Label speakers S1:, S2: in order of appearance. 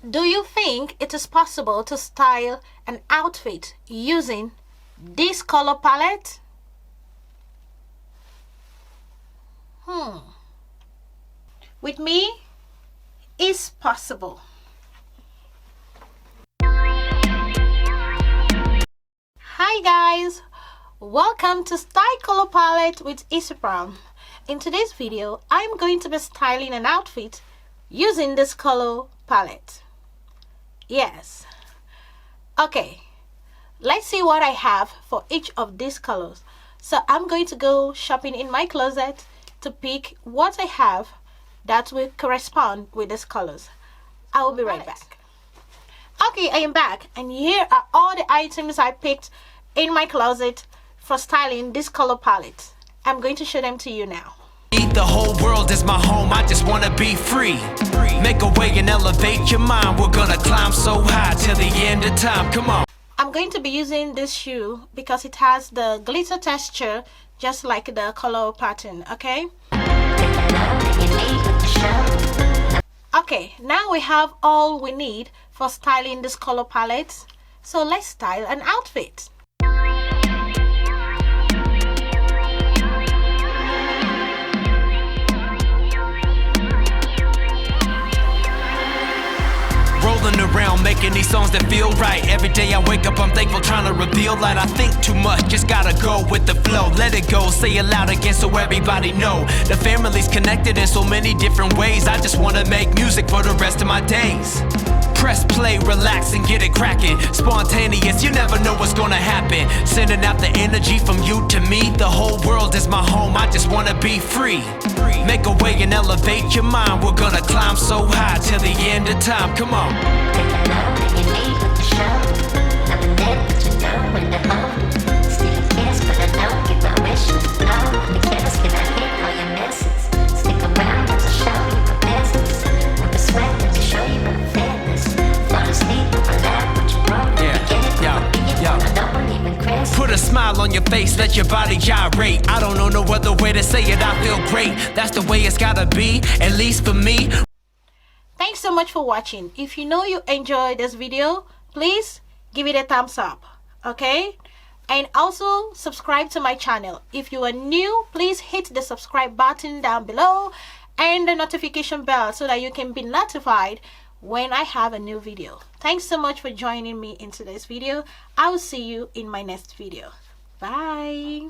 S1: Do you think it is possible to style an outfit using this color palette? With me, it's possible. Hi guys, welcome to Style Color Palette with Isi Prom. In today's video, I'm going to be styling an outfit using this color palette. Yes. Okay, let's see what I have for each of these colors. So I'm going to go shopping in my closet to pick what I have that will correspond with these colors. I will be right back. Okay, I am back, and here are all the items I picked in my closet for styling this color palette. I'm going to show them to you now.
S2: The whole world is my home, I just wanna be free. Make a way and elevate your mind. We're gonna climb so high till the end of time, come on.
S1: I'm going to be using this shoe because it has the glitter texture just like the color pattern, okay? Okay, now we have all we need for styling this color palette. So let's style an outfit.
S2: Rolling around making these songs that feel right. Every day I wake up I'm thankful, trying to reveal light. I think too much, just gotta go with the flow. Let it go, say it loud again so everybody know. The family's connected in so many different ways. I just wanna make music for the rest of my days. Press play, relax and get it cracking. Spontaneous, you never know what's gonna happen. Sending out the energy from you to me. The whole world is my home, I just wanna be free. Make a way and elevate your mind. We're gonna climb so high till the end of time, come on. Put a smile on your face, let your body gyrate. I don't know no other way to say it, I feel great. That's the way it's gotta be, at least for me.
S1: Thanks so much for watching. If you know you enjoyed this video, please give it a thumbs up, okay? And also subscribe to my channel. If you are new, please hit the subscribe button down below and the notification bell so that you can be notified when I have a new video. Thanks so much for joining me in today's video. I will see you in my next video. Bye.